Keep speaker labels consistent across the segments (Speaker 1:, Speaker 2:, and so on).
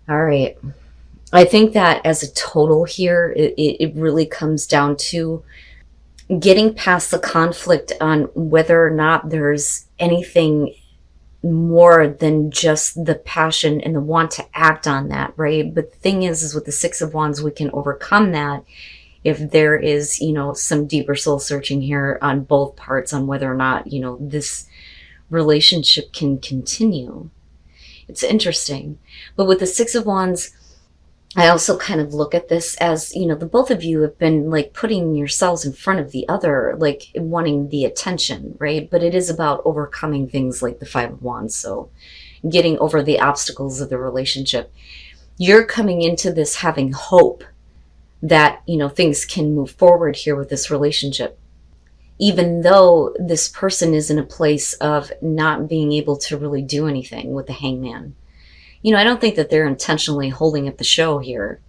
Speaker 1: All right. I think that as a total here, it really comes down to getting past the conflict on whether or not there's anything more than just the passion and the want to act on that, right? But the thing is with the Six of Wands, we can overcome that if there is, some deeper soul searching here on both parts on whether or not, this relationship can continue. It's interesting. But with the Six of Wands, I also kind of look at this as, the both of you have been like putting yourselves in front of the other, like wanting the attention, right? But it is about overcoming things like the Five of Wands. So getting over the obstacles of the relationship. You're coming into this having hope that, things can move forward here with this relationship. Even though this person is in a place of not being able to really do anything with the Hangman. I don't think that they're intentionally holding up the show here,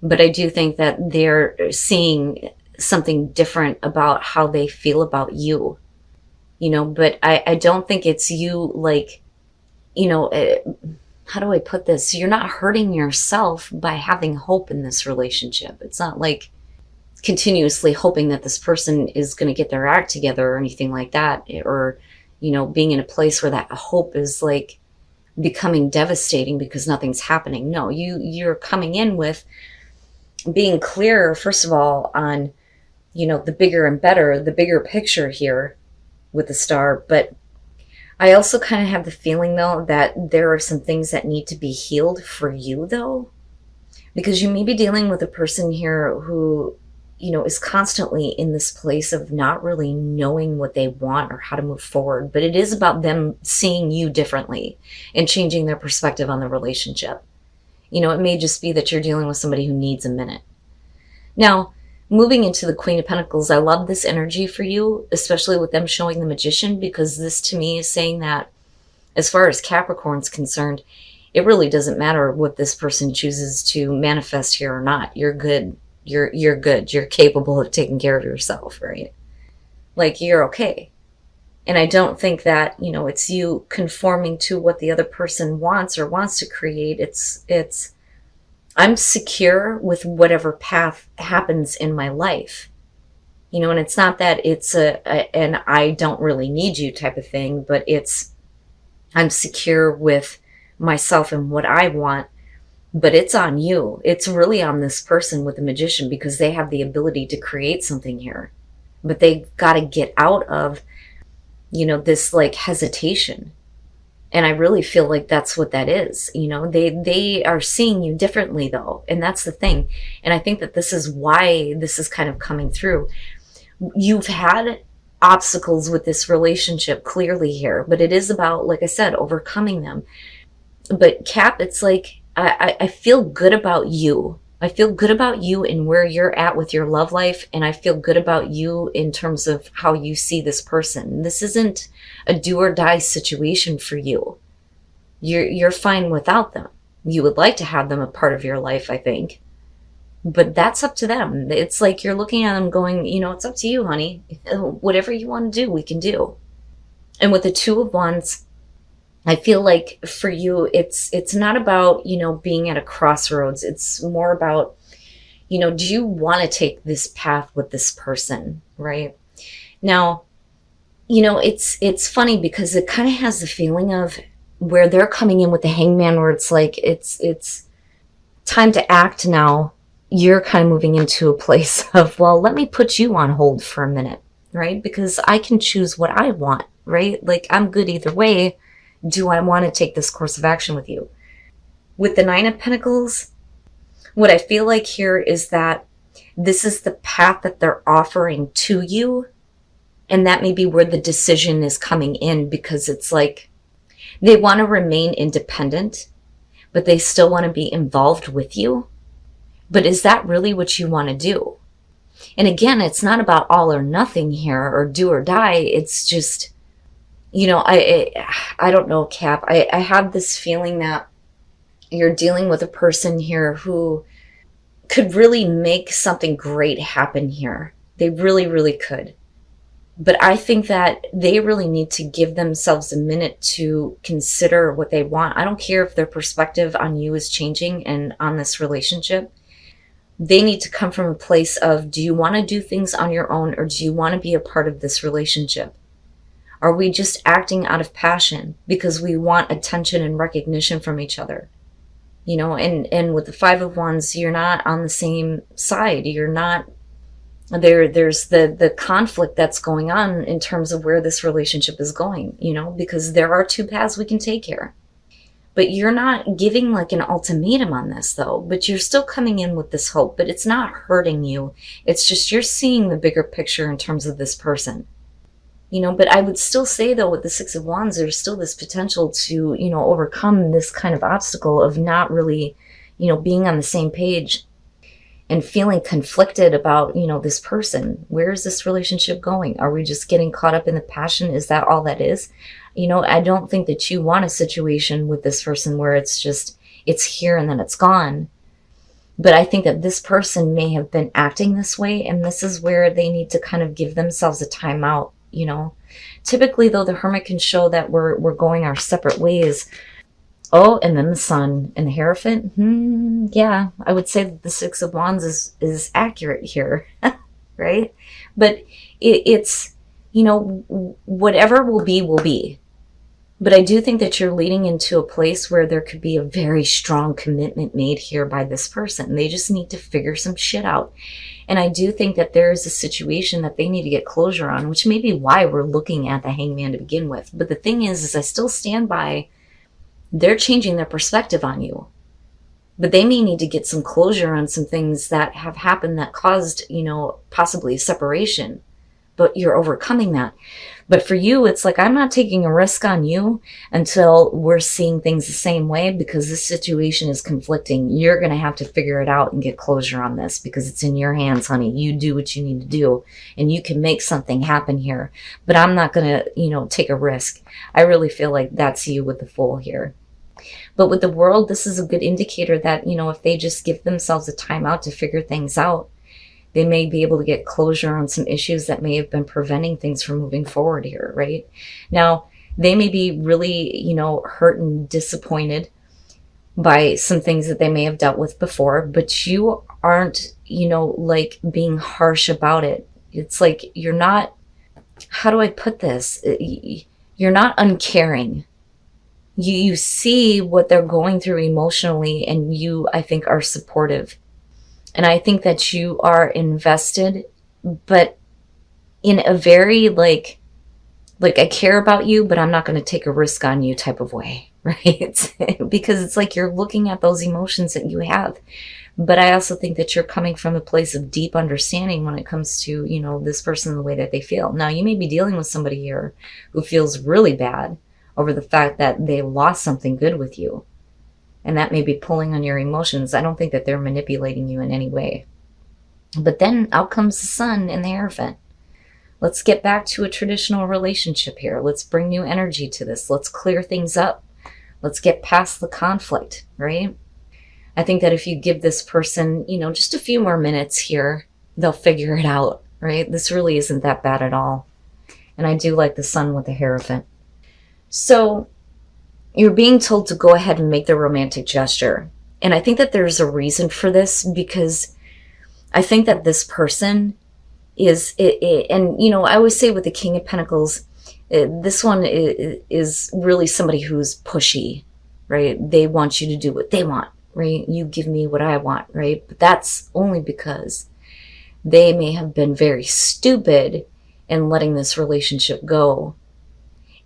Speaker 1: but I do think that they're seeing something different about how they feel about you, but I don't think it's you, like, how do I put this? You're not hurting yourself by having hope in this relationship. It's not like continuously hoping that this person is going to get their act together or anything like that, or, being in a place where that hope is like becoming devastating because nothing's happening. No, you're coming in with being clear, first of all, on, the bigger and better, the bigger picture here with the star. But I also kind of have the feeling, though, that there are some things that need to be healed for you, though, because you may be dealing with a person here who, is constantly in this place of not really knowing what they want or how to move forward. But it is about them seeing you differently and changing their perspective on the relationship. It may just be that you're dealing with somebody who needs a minute. Now, moving into the Queen of Pentacles, I love this energy for you, especially with them showing the Magician, because this to me is saying that as far as Capricorn's concerned, it really doesn't matter what this person chooses to manifest here or not. You're good. You're good. You're capable of taking care of yourself, right? Like, you're okay. And I don't think that, it's you conforming to what the other person wants or wants to create. It's I'm secure with whatever path happens in my life. And it's not that it's an I don't really need you type of thing, but it's I'm secure with myself and what I want. But it's on you. It's really on this person with the Magician, because they have the ability to create something here. But they got to get out of, this like hesitation. And I really feel like that's what that is. They are seeing you differently, though. And that's the thing. And I think that this is why this is kind of coming through. You've had obstacles with this relationship clearly here, but it is about, like I said, overcoming them. But Cap, it's like, I feel good about you. I feel good about you and where you're at with your love life. And I feel good about you in terms of how you see this person. This isn't a do or die situation for you. You're fine without them. You would like to have them a part of your life, I think. But that's up to them. It's like you're looking at them going, it's up to you, honey. Whatever you want to do, we can do. And with the Two of Wands, I feel like for you, it's not about, being at a crossroads. It's more about, do you want to take this path with this person, right? Now, it's funny because it kind of has the feeling of where they're coming in with the Hangman, where it's like, it's time to act now. You're kind of moving into a place of, well, let me put you on hold for a minute, right? Because I can choose what I want, right? Like, I'm good either way. Do I want to take this course of action with you? With the Nine of Pentacles, what I feel like here is that this is the path that they're offering to you. And that may be where the decision is coming in, because it's like they want to remain independent, but they still want to be involved with you. But is that really what you want to do? And again, it's not about all or nothing here or do or die. It's just, I don't know, Cap. I have this feeling that you're dealing with a person here who could really make something great happen here. They really, really could. But I think that they really need to give themselves a minute to consider what they want. I don't care if their perspective on you is changing and on this relationship. They need to come from a place of, do you want to do things on your own, or do you want to be a part of this relationship? Are we just acting out of passion because we want attention and recognition from each other? You know, and with the Five of Wands, you're not on the same side. You're not there. There's the conflict that's going on in terms of where this relationship is going, you know, because there are two paths we can take here. But you're not giving like an ultimatum on this though, but you're still coming in with this hope, but it's not hurting you. It's just you're seeing the bigger picture in terms of this person. You know, but I would still say though, with the Six of Wands, there's still this potential to, you know, overcome this kind of obstacle of not really, you know, being on the same page and feeling conflicted about, you know, this person. Where is this relationship going? Are we just getting caught up in the passion? Is that all that is? You know, I don't think that you want a situation with this person where it's just, it's here and then it's gone. But I think that this person may have been acting this way, and this is where they need to kind of give themselves a timeout. You know, typically though, the Hermit can show that we're going our separate ways. Oh, and then the Sun and the Hierophant. Yeah, I would say that the Six of Wands is accurate here, right? But it's, you know, whatever will be, will be. But I do think that you're leading into a place where there could be a very strong commitment made here by this person. They just need to figure some shit out. And I do think that there is a situation that they need to get closure on, which may be why we're looking at the Hangman to begin with. But the thing is I still stand by, they're changing their perspective on you. But they may need to get some closure on some things that have happened that caused, you know, possibly a separation. But you're overcoming that. But for you, it's like, I'm not taking a risk on you until we're seeing things the same way, because this situation is conflicting. You're going to have to figure it out and get closure on this, because it's in your hands, honey. You do what you need to do, and you can make something happen here. But I'm not going to, you know, take a risk. I really feel like that's you with the Fool here. But with the World, this is a good indicator that, you know, if they just give themselves a time out to figure things out, they may be able to get closure on some issues that may have been preventing things from moving forward here, right? Now, they may be really, you know, hurt and disappointed by some things that they may have dealt with before, but you aren't, you know, like being harsh about it. It's like you're not, how do I put this? You're not uncaring. You see what they're going through emotionally, and you, I think, are supportive. And I think that you are invested, but in a very like I care about you, but I'm not going to take a risk on you type of way, right? Because it's like you're looking at those emotions that you have. But I also think that you're coming from a place of deep understanding when it comes to, you know, this person, the way that they feel. Now, you may be dealing with somebody here who feels really bad over the fact that they lost something good with you. And that may be pulling on your emotions. I don't think that they're manipulating you in any way. But then out comes the Sun and the Hierophant. Let's get back to a traditional relationship here. Let's bring new energy to this. Let's clear things up. Let's get past the conflict, right? I think that if you give this person, you know, just a few more minutes here, they'll figure it out, right? This really isn't that bad at all. And I do like the Sun with the Hierophant. So you're being told to go ahead and make the romantic gesture. And I think that there's a reason for this, because I think that this person is, and, you know, I always say with the King of Pentacles, this one is really somebody who's pushy, right? They want you to do what they want, right? You give me what I want, right? But that's only because they may have been very stupid in letting this relationship go.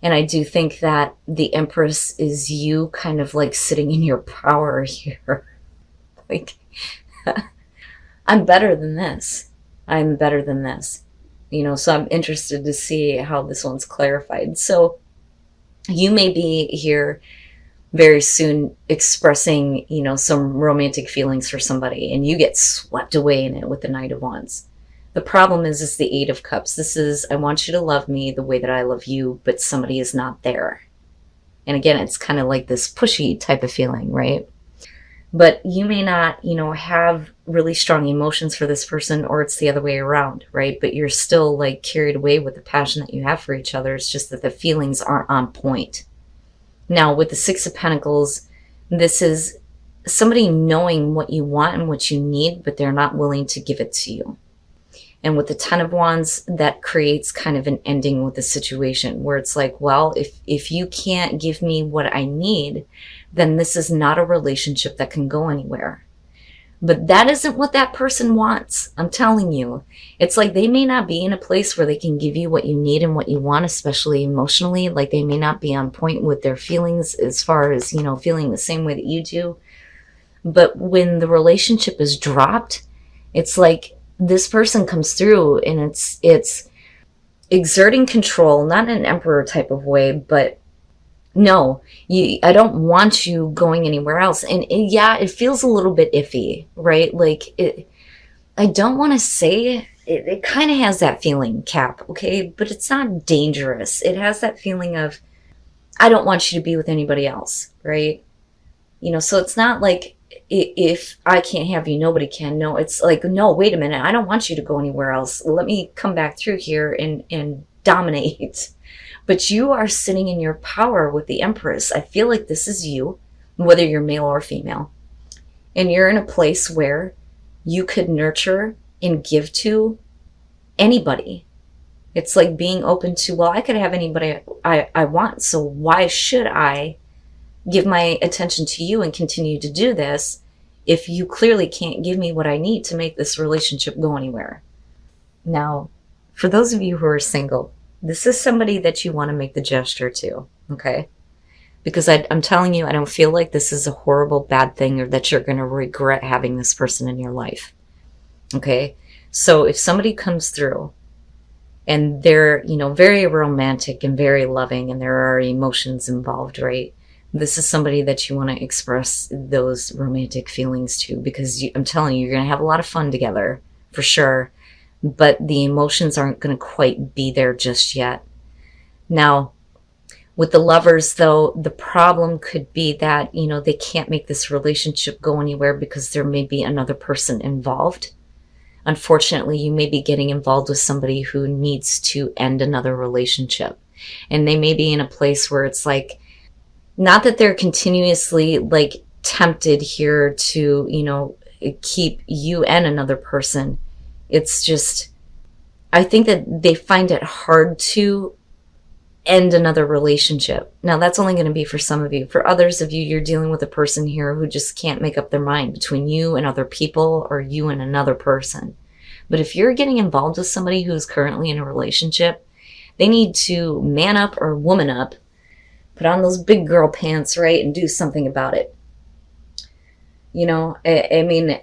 Speaker 1: And I do think that the Empress is you kind of like sitting in your power here. Like, I'm better than this. I'm better than this. You know, so I'm interested to see how this one's clarified. So you may be here very soon expressing, you know, some romantic feelings for somebody, and you get swept away in it with the Knight of Wands. The problem is the Eight of Cups. This is, I want you to love me the way that I love you, but somebody is not there. And again, it's kind of like this pushy type of feeling, right? But you may not, you know, have really strong emotions for this person, or it's the other way around, right? But you're still like carried away with the passion that you have for each other. It's just that the feelings aren't on point. Now, with the Six of Pentacles, this is somebody knowing what you want and what you need, but they're not willing to give it to you. And with the Ten of Wands, that creates kind of an ending with the situation where it's like, well, if you can't give me what I need, then this is not a relationship that can go anywhere. But that isn't what that person wants. I'm telling you. It's like they may not be in a place where they can give you what you need and what you want, especially emotionally. Like they may not be on point with their feelings as far as, you know, feeling the same way that you do. But when the relationship is dropped, it's like this person comes through and it's exerting control, not in an emperor type of way, but no, I don't want you going anywhere else. And yeah, it feels a little bit iffy, right? Like I don't want to say it kind of has that feeling, Cap, okay? But it's not dangerous. It has that feeling of, I don't want you to be with anybody else, right? You know, so it's not like if I can't have you, nobody can. No, it's like, no, wait a minute. I don't want you to go anywhere else. Let me come back through here and dominate. But you are sitting in your power with the Empress. I feel like this is you, whether you're male or female. And you're in a place where you could nurture and give to anybody. It's like being open to, well, I could have anybody I want. So why should I give my attention to you and continue to do this if you clearly can't give me what I need to make this relationship go anywhere? Now, for those of you who are single, this is somebody that you want to make the gesture to, okay? Because I'm telling you, I don't feel like this is a horrible, bad thing or that you're going to regret having this person in your life, okay? So if somebody comes through and they're, you know, very romantic and very loving and there are emotions involved, right? This is somebody that you want to express those romantic feelings to, because I'm telling you, you're going to have a lot of fun together, for sure. But the emotions aren't going to quite be there just yet. Now, with the Lovers, though, the problem could be that, you know, they can't make this relationship go anywhere because there may be another person involved. Unfortunately, you may be getting involved with somebody who needs to end another relationship. And they may be in a place where it's like, not that they're continuously like tempted here to, you know, keep you and another person. It's just, I think that they find it hard to end another relationship. Now, that's only going to be for some of you. For others of you, you're dealing with a person here who just can't make up their mind between you and other people or you and another person. But if you're getting involved with somebody who's currently in a relationship, they need to man up or woman up, put on those big girl pants, right, and do something about it. You know, I mean,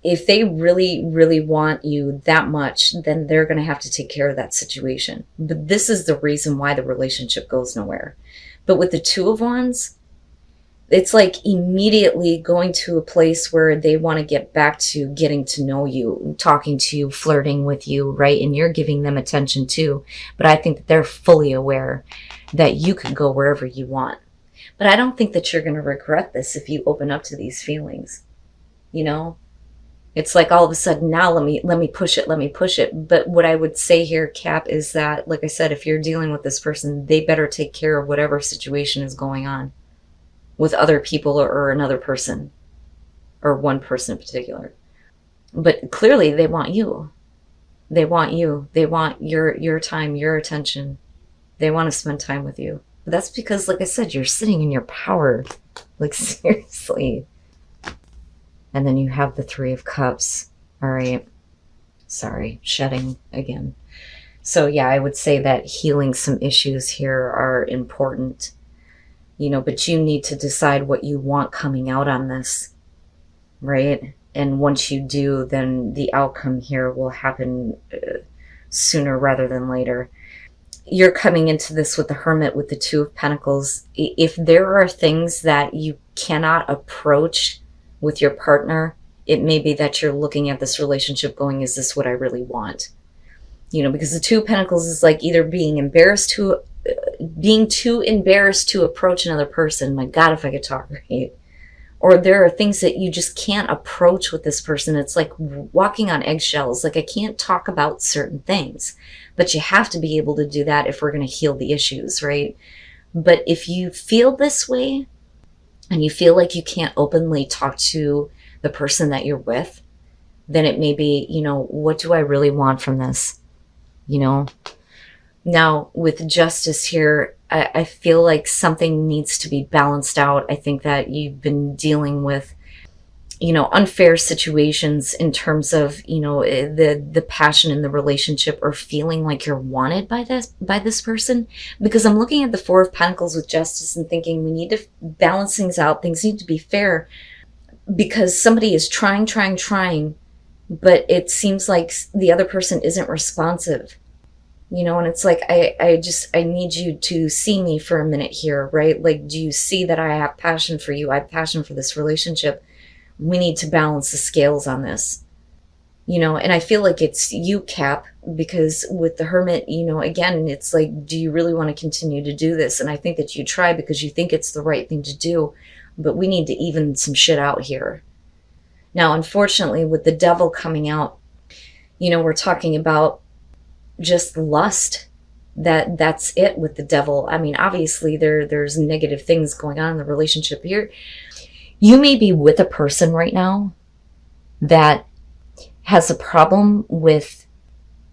Speaker 1: if they really, really want you that much, then they're going to have to take care of that situation. But this is the reason why the relationship goes nowhere. But with the Two of Wands, it's like immediately going to a place where they want to get back to getting to know you, talking to you, flirting with you, right? And you're giving them attention too. But I think that they're fully aware that you can go wherever you want. But I don't think that you're going to regret this if you open up to these feelings. You know, it's like all of a sudden now let me push it. But what I would say here, Cap, is that, like I said, if you're dealing with this person, they better take care of whatever situation is going on with other people or another person, or one person in particular. But clearly they want you. They want you. They want your time, your attention. They want to spend time with you. But that's because, like I said, you're sitting in your power. Like, seriously. And then you have the Three of Cups. All right. Sorry, shedding again. So yeah, I would say that healing some issues here are important. You know, but you need to decide what you want coming out on this, right? And once you do, then the outcome here will happen sooner rather than later. You're coming into this with the Hermit, with the Two of Pentacles. If there are things that you cannot approach with your partner, it may be that you're looking at this relationship going, is this what I really want? You know, because the Two of Pentacles is like either being too embarrassed to approach another person. My God, if I could talk right. or there are things that you just can't approach with this person. It's like walking on eggshells. Like, I can't talk about certain things, but you have to be able to do that if we're going to heal the issues, right? But if you feel this way and you feel like you can't openly talk to the person that you're with, then it may be, what do I really want from this? Now with Justice here, I feel like something needs to be balanced out. I think that you've been dealing with, unfair situations in terms of, the passion in the relationship, or feeling like you're wanted by this person. Because I'm looking at the Four of Pentacles with Justice and thinking we need to balance things out. Things need to be fair, because somebody is trying, but it seems like the other person isn't responsive. And it's like, I need you to see me for a minute here, right? Like, do you see that I have passion for you? I have passion for this relationship. We need to balance the scales on this, and I feel like it's you, Cap, because with the Hermit, again, it's like, do you really want to continue to do this? And I think that you try because you think it's the right thing to do, but we need to even some shit out here. Now, unfortunately, with the Devil coming out, we're talking about just lust. That's it with the Devil. I mean, obviously there's negative things going on in the relationship here. You may be with a person right now that has a problem with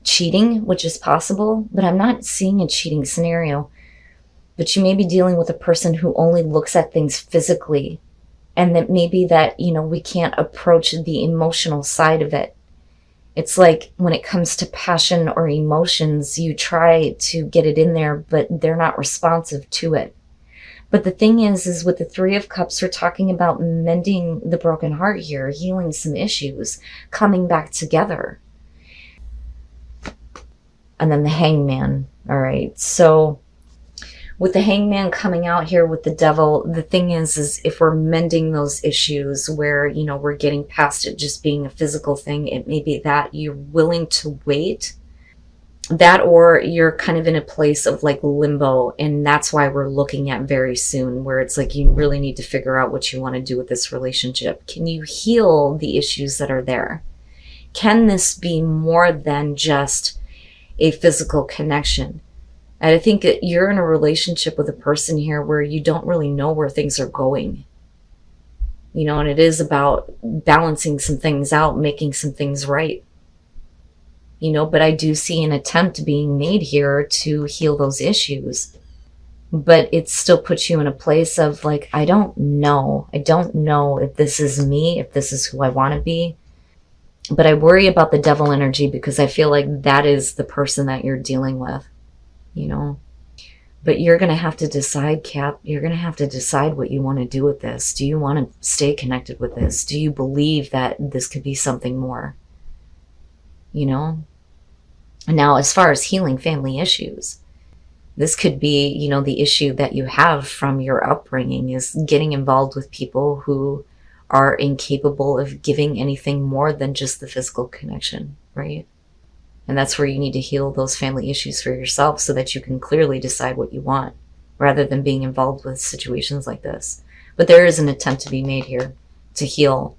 Speaker 1: cheating, which is possible, but I'm not seeing a cheating scenario. But you may be dealing with a person who only looks at things physically, and that maybe that, we can't approach the emotional side of it. It's like when it comes to passion or emotions, you try to get it in there, but they're not responsive to it. But the thing is with the Three of Cups, we're talking about mending the broken heart here, healing some issues, coming back together. And then the Hangman. All right. So with the Hangman coming out here with the Devil, the thing is if we're mending those issues where, we're getting past it just being a physical thing, it may be that you're willing to wait. That, or you're kind of in a place of like limbo, and that's why we're looking at very soon, where it's like you really need to figure out what you want to do with this relationship. Can you heal the issues that are there? Can this be more than just a physical connection? And I think that you're in a relationship with a person here where you don't really know where things are going. And it is about balancing some things out, making some things right. But I do see an attempt being made here to heal those issues. But it still puts you in a place of like, I don't know. I don't know if this is me, if this is who I want to be. But I worry about the Devil energy because I feel like that is the person that you're dealing with. But you're going to have to decide, Cap. You're going to have to decide what you want to do with this. Do you want to stay connected with this? Do you believe that this could be something more? Now, as far as healing family issues, this could be, the issue that you have from your upbringing is getting involved with people who are incapable of giving anything more than just the physical connection, right? And that's where you need to heal those family issues for yourself so that you can clearly decide what you want rather than being involved with situations like this. But there is an attempt to be made here to heal